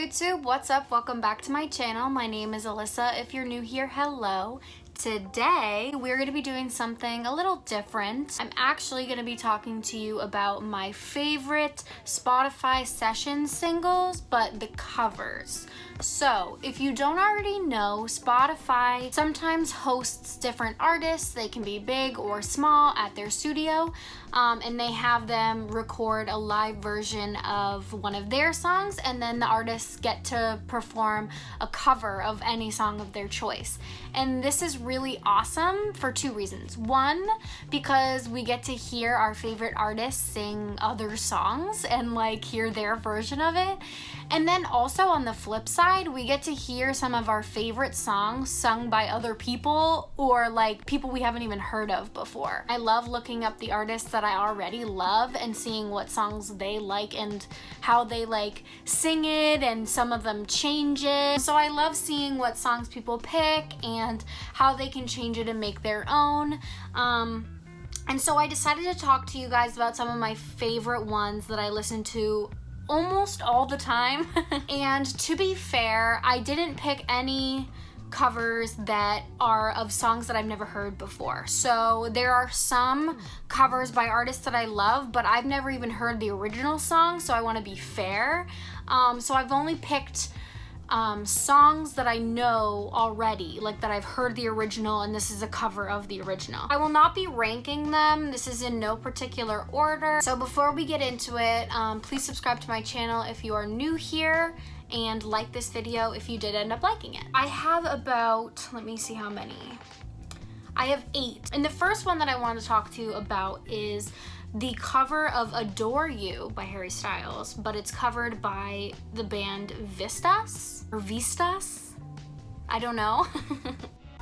YouTube, what's up? Welcome back to my channel. My name is Alyssa. If you're new here, hello. Today, we're going to be doing something a little different. I'm actually going to be talking to you about my favorite Spotify session singles, but the covers. So, if you don't already know, Spotify sometimes hosts different artists. They can be big or small at their studio, and they have them record a live version of one of their songs, and then the artists get to perform a cover of any song of their choice. And this is really awesome for two reasons. One, because we get to hear our favorite artists sing other songs and like hear their version of it. And then also on the flip side, we get to hear some of our favorite songs sung by other people or like people we haven't even heard of before. I love looking up the artists that I already love and seeing what songs they like and how they like sing it, and some of them change it. So I love seeing what songs people pick and how they can change it and make their own. And so I decided to talk to you guys about some of my favorite ones that I listen to almost all the time. And to be fair, I didn't pick any covers that are of songs that I've never heard before. So there are some covers by artists that I love, but I've never even heard the original song, so I want to be fair. So I've only picked songs that I know already, like that I've heard the original, and this is a cover of the original. I will not be ranking them. This is in no particular order. So before we get into it, please subscribe to my channel if you are new here, and like this video if you did end up liking it. I have about, let me see how many. I have 8. And the first one that I want to talk to you about is the cover of Adore You by Harry Styles, but it's covered by the band Vistas, or Vistas? I don't know.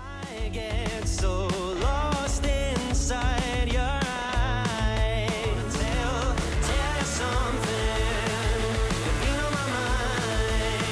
I get so lost inside your eyes. Tell you something, you've been on my mind.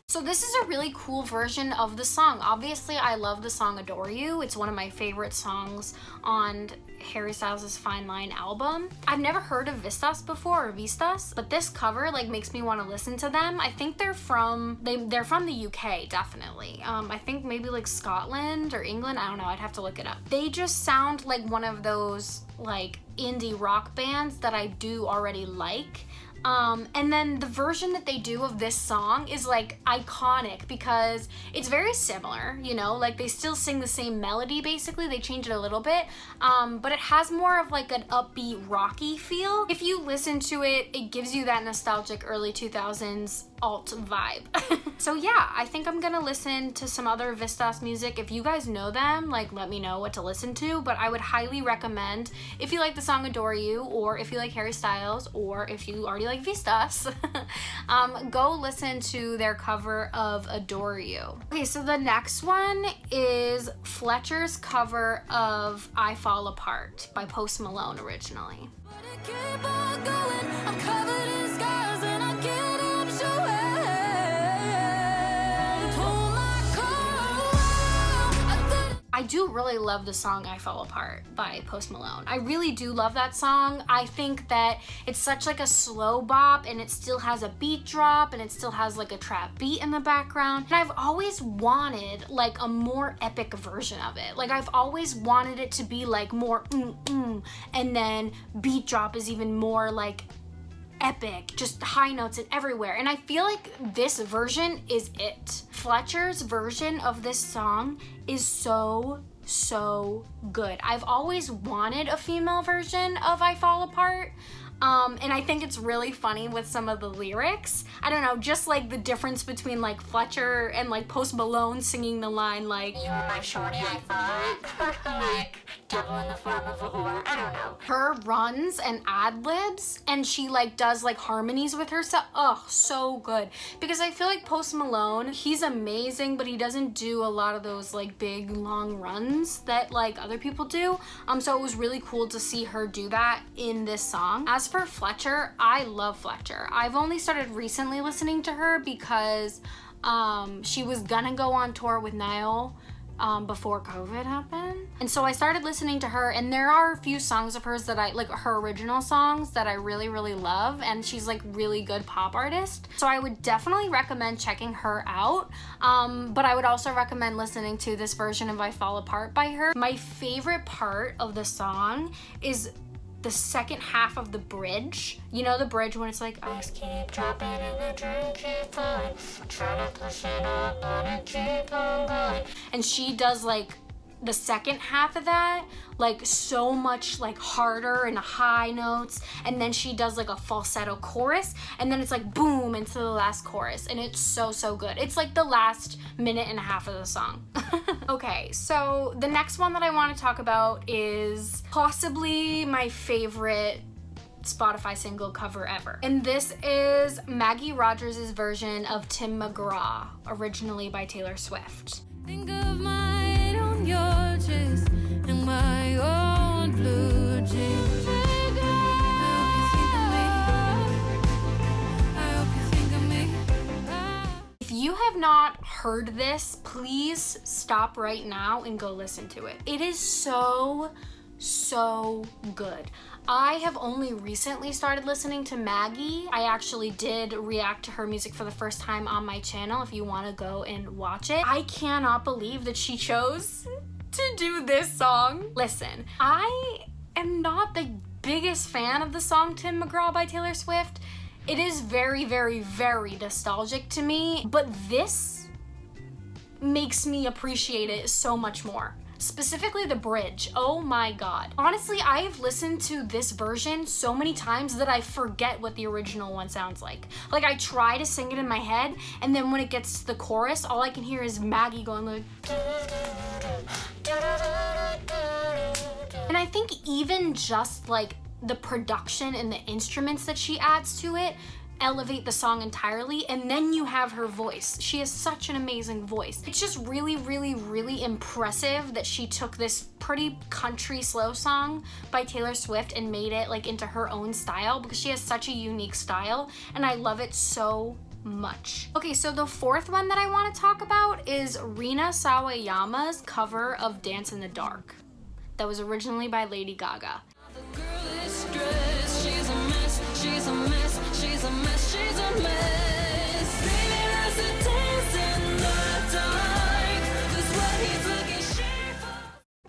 So this is a really cool version of the song. Obviously, I love the song Adore You. It's one of my favorite songs on Harry Styles' Fine Line album. I've never heard of Vistas before, or Vistas, but this cover like makes me want to listen to them. I think they're from the UK, definitely. I think maybe like Scotland or England. I don't know. I'd have to look it up. They just sound like one of those like indie rock bands that I do already like. And then the version that they do of this song is like iconic because it's very similar, you know, like they still sing the same melody basically, they change it a little bit, but it has more of like an upbeat rocky feel. If you listen to it, it gives you that nostalgic early 2000s alt vibe. So yeah, I think I'm gonna listen to some other Vistas music. If you guys know them, like let me know what to listen to, but I would highly recommend, if you like the song Adore You, or if you like Harry Styles, or if you already like Vistas, go listen to their cover of Adore You. Okay, so the next one is Fletcher's cover of I Fall Apart by Post Malone originally. I do really love the song I Fall Apart by Post Malone. I really do love that song. I think that it's such like a slow bop, and it still has a beat drop, and it still has like a trap beat in the background. And I've always wanted like a more epic version of it. Like I've always wanted it to be like more and then beat drop is even more like epic, just high notes and everywhere. And I feel like this version is it. Fletcher's version of this song is so good. I've always wanted a female version of I Fall Apart. And I think it's really funny with some of the lyrics. I don't know, just like the difference between like Fletcher and like Post Malone singing the line like, "You're my shorty, I fall," like devil in the form of a whore. I don't know. Her runs and ad-libs, and she like does like harmonies with herself. Oh, so good. Because I feel like Post Malone, he's amazing, but he doesn't do a lot of those like big long runs that like other people do. So it was really cool to see her do that in this song. As for Fletcher, I love Fletcher. I've only started recently listening to her because she was gonna go on tour with Niall before COVID happened. And so I started listening to her, and there are a few songs of hers that I like, her original songs that I really, really love, and she's like really good pop artist. So I would definitely recommend checking her out. But I would also recommend listening to this version of I Fall Apart by her. My favorite part of the song is the second half of the bridge. You know the bridge when it's like, I just keep dropping and the dream keep falling, try to push it up and keep on going. And she does like the second half of that like so much like harder and high notes, and then she does like a falsetto chorus, and then it's like boom into the last chorus, and it's so good. It's like the last minute and a half of the song. Okay, so the next one that I want to talk about is possibly my favorite Spotify single cover ever. And this is Maggie Rogers' version of Tim McGraw, originally by Taylor Swift. Think of mine on your chest and my own blue jeans. I hope you think of me. If you have not heard this, please stop right now and go listen to it. It is so good. I have only recently started listening to Maggie. I actually did react to her music for the first time on my channel if you want to go and watch it. I cannot believe that she chose to do this song. Listen, I am not the biggest fan of the song Tim McGraw by Taylor Swift. It is very nostalgic to me, but this makes me appreciate it so much more. Specifically the bridge. Oh my god. Honestly, I have listened to this version so many times that I forget what the original one sounds like. Like I try to sing it in my head, and then when it gets to the chorus, all I can hear is Maggie going like... And I think even just like the production and the instruments that she adds to it elevate the song entirely, and then you have her voice. She has such an amazing voice. It's just really impressive that she took this pretty country slow song by Taylor Swift and made it like into her own style, because she has such a unique style and I love it so much. Okay, so the fourth one that I want to talk about is Rina Sawayama's cover of Dance in the Dark that was originally by Lady Gaga. The girl is stressed, she's a mess, she's a mess, she's a mess, she's a mess. Baby, there's a dance in the dark, 'cause what he's looking shameful.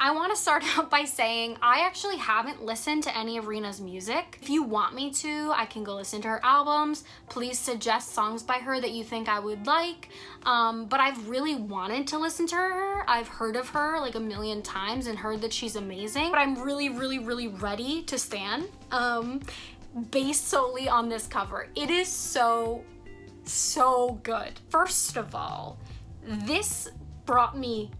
I want to start out by saying I actually haven't listened to any of Rina's music. If you want me to, I can go listen to her albums. Please suggest songs by her that you think I would like. But I've really wanted to listen to her. I've heard of her like a million times and heard that she's amazing, but I'm really ready to stan, based solely on this cover. It is so good. First of all, this brought me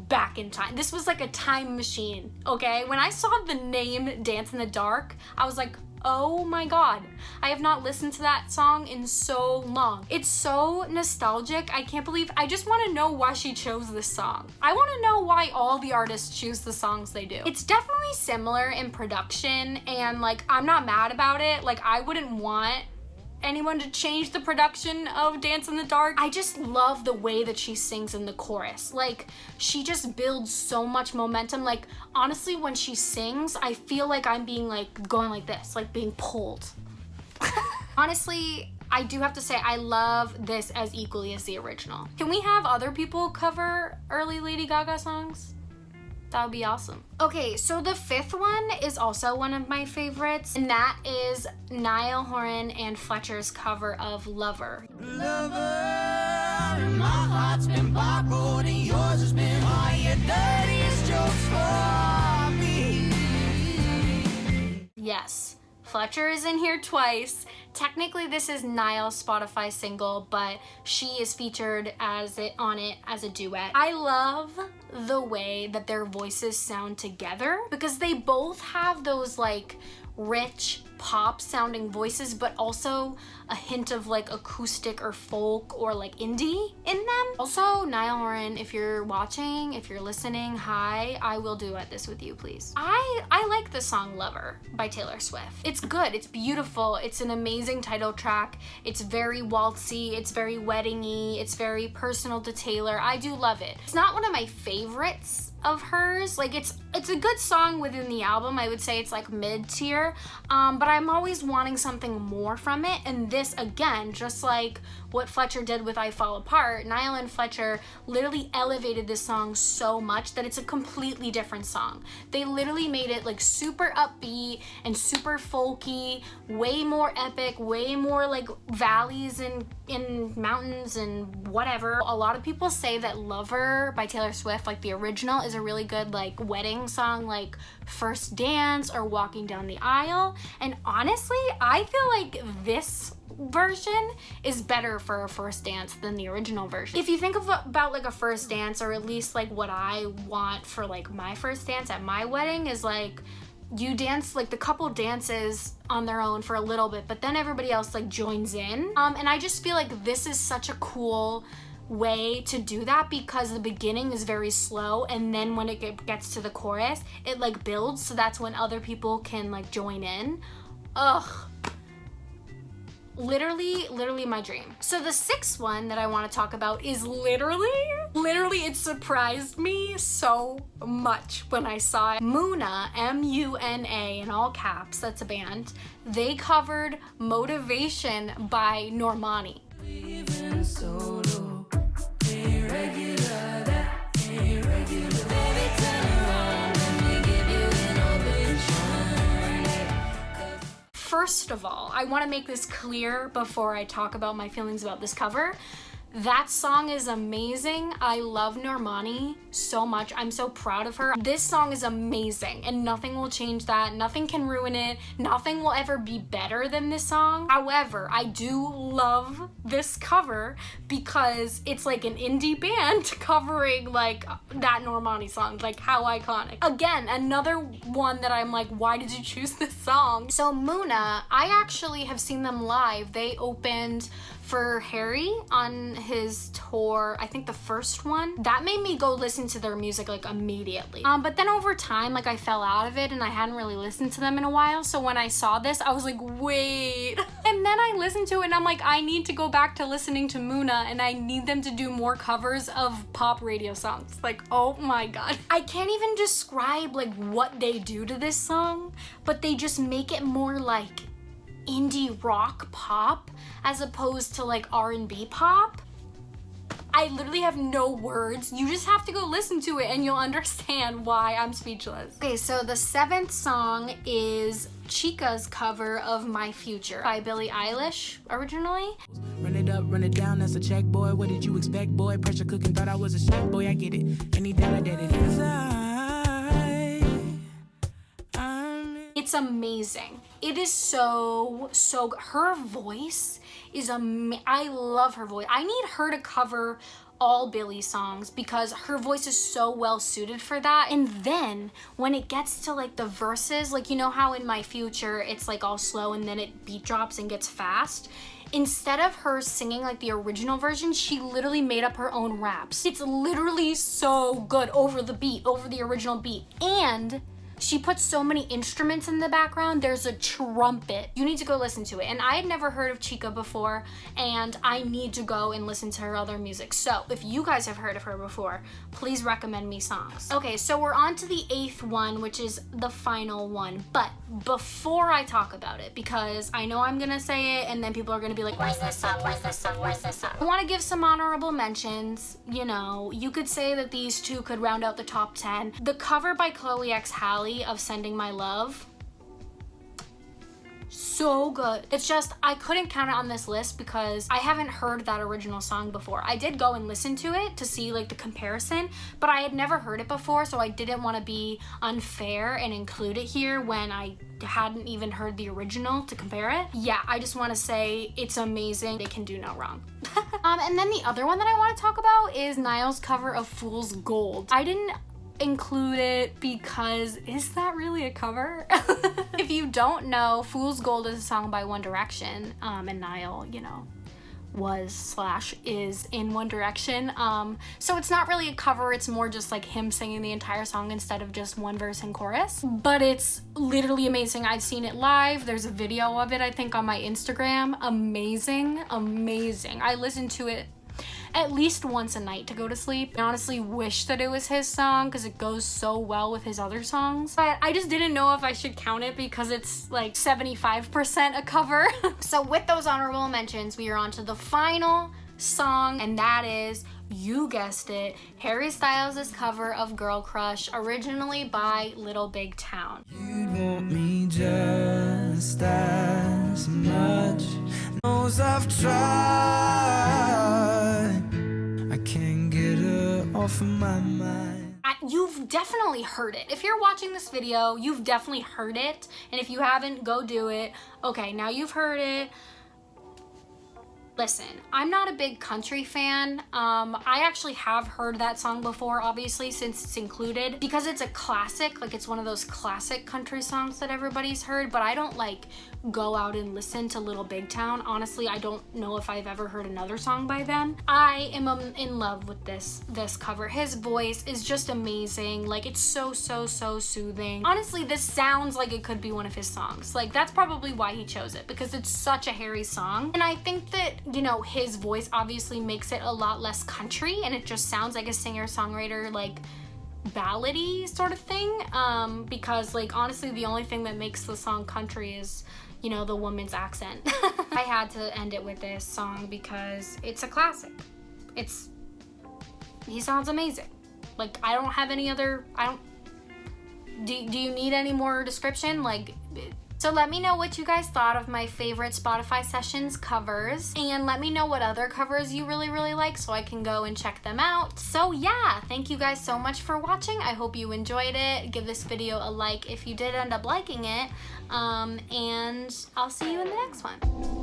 back in time. This was like a time machine, okay? When I saw the name Dance in the Dark, I was like, oh my god, I have not listened to that song in so long. It's so nostalgic. I can't believe, I just want to know why she chose this song. I want to know why all the artists choose the songs they do. It's definitely similar in production, and like, I'm not mad about it. Like, I wouldn't want anyone to change the production of Dance in the Dark. I just love the way that she sings in the chorus. Like, she just builds so much momentum. Like, honestly, when she sings, I feel like I'm being like, going like this, like being pulled. Honestly, I do have to say I love this as equally as the original. Can we have other people cover early Lady Gaga songs? That would be awesome. Okay, so the fifth one is also one of my favorites, and that is Niall, Horan, and Fletcher's cover of Lover. Lover, my heart's been borrowed and yours has been all your dirtiest jokes for me. Yes, Fletcher is in here twice. Technically, this is Niall's Spotify single, but she is featured on it as a duet. I love the way that their voices sound together, because they both have those like rich pop sounding voices, but also a hint of like acoustic or folk or like indie in them. Also, Niall, Horan, if you're watching, if you're listening, hi, I will duet this with you, please. I like the song Lover by Taylor Swift. It's good, it's beautiful, it's an amazing title track, it's very waltzy, it's very wedding-y, it's very personal to Taylor. I do love it. It's not one of my favorites of hers. Like it's a good song within the album. I would say it's like mid-tier, but I'm always wanting something more from it. And this, again, just like what Fletcher did with I Fall Apart, Niall and Fletcher literally elevated this song so much that it's a completely different song. They literally made it like super upbeat and super folky, way more epic, way more like valleys and in mountains and whatever. A lot of people say that Lover by Taylor Swift, like the original, is a really good like wedding song, like First Dance or Walking Down the Aisle. And honestly, I feel like this version is better for a first dance than the original version. If you think about like a first dance, or at least like what I want for like my first dance at my wedding, is like you dance, like the couple dances on their own for a little bit, but then everybody else like joins in. And I just feel like this is such a cool way to do that, because the beginning is very slow, and then when it gets to the chorus, it like builds, so that's when other people can like join in. Ugh. Literally my dream. So the sixth one that I want to talk about is literally it surprised me so much when I saw it. Muna, M-U-N-A in all caps, that's a band. They covered Motivation by Normani. Even solo, ain't regular, that ain't regular. Baby, turn around, let me give you an ovation. First of all, I want to make this clear before I talk about my feelings about this cover. That song is amazing. I love Normani so much. I'm so proud of her. This song is amazing, and nothing will change that. Nothing can ruin it. Nothing will ever be better than this song. However, I do love this cover because it's like an indie band covering like that Normani song. Like, how iconic. Again, another one that I'm like, why did you choose this song? So Muna, I actually have seen them live. They opened for Harry on his tour, I think the first one. That made me go listen to their music like immediately. But then over time, like I fell out of it and I hadn't really listened to them in a while. So when I saw this, I was like, wait. And then I listened to it and I'm like, I need to go back to listening to Muna, and I need them to do more covers of pop radio songs. Like, oh my God. I can't even describe like what they do to this song, but they just make it more like indie rock pop as opposed to like R&B pop. I literally have no words. You just have to go listen to it and you'll understand why I'm speechless. Okay, so the seventh song is Chika's cover of My Future by Billie Eilish originally. Run it up, run it down, that's a check, boy. What did you expect, boy? Pressure cooking, thought I was a chef, boy. I get it. Any doubt I did it inside. It's amazing. It is so good. Her voice is I love her voice. I need her to cover all Billie songs because her voice is so well suited for that. And then when it gets to like the verses, like you know how in My Future it's like all slow and then it beat drops and gets fast? Instead of her singing like the original version, she literally made up her own raps. It's literally so good over the beat, over the original beat. And she puts so many instruments in the background. There's a trumpet. You need to go listen to it. And I had never heard of Chika before, and I need to go and listen to her other music. So if you guys have heard of her before, please recommend me songs. Okay, so we're on to the eighth one, which is the final one. But before I talk about it, because I know I'm gonna say it and then people are gonna be like, where's this song, where's this song, where's this song? I wanna give some honorable mentions. You know, you could say that these two could round out the top 10. The cover by Chloe X Halle of Sending My Love, so good. It's just, I couldn't count it on this list because I haven't heard that original song before. I did go and listen to it to see like the comparison, but I had never heard it before, so I didn't want to be unfair and include it here when I hadn't even heard the original to compare it. Yeah, I just want to say it's amazing. They can do no wrong. And then the other one that I want to talk about is Niall's cover of Fool's Gold. I didn't include it because is that really a cover? If you don't know, Fool's Gold is a song by One Direction, and Niall, you know, is in One Direction. So it's not really a cover, it's more just like him singing the entire song instead of just one verse and chorus. But it's literally amazing. I've seen it live. There's a video of it, I think, on my Instagram. Amazing, amazing. I listened to it at least once a night to go to sleep. I honestly wish that it was his song because it goes so well with his other songs. But I just didn't know if I should count it because it's like 75% a cover. So with those honorable mentions, we are on to the final song, and that is, you guessed it, Harry Styles' cover of Girl Crush, originally by Little Big Town. You'd want me just as much. Knows I've tried. I can't get her off of my mind. You've definitely heard it. If you're watching this video, you've definitely heard it. And if you haven't, go do it. Okay, now you've heard it. Listen, I'm not a big country fan. I actually have heard that song before, obviously, since it's included, because it's a classic, like it's one of those classic country songs that everybody's heard, but I don't like go out and listen to Little Big Town. Honestly, I don't know if I've ever heard another song by them. I am in love with this cover. His voice is just amazing. Like, it's so soothing. Honestly, this sounds like it could be one of his songs. Like, that's probably why he chose it, because it's such a Harry song. And I think that, you know, his voice obviously makes it a lot less country, and it just sounds like a singer-songwriter, like, ballady sort of thing. Because, like, honestly, the only thing that makes the song country is, you know, the woman's accent. I had to end it with this song because it's a classic. He sounds amazing. Like, I don't have any other, do you need any more description? Like, so let me know what you guys thought of my favorite Spotify Sessions covers, and let me know what other covers you really like so I can go and check them out. So yeah, thank you guys so much for watching. I hope you enjoyed it. Give this video a like if you did end up liking it, and I'll see you in the next one.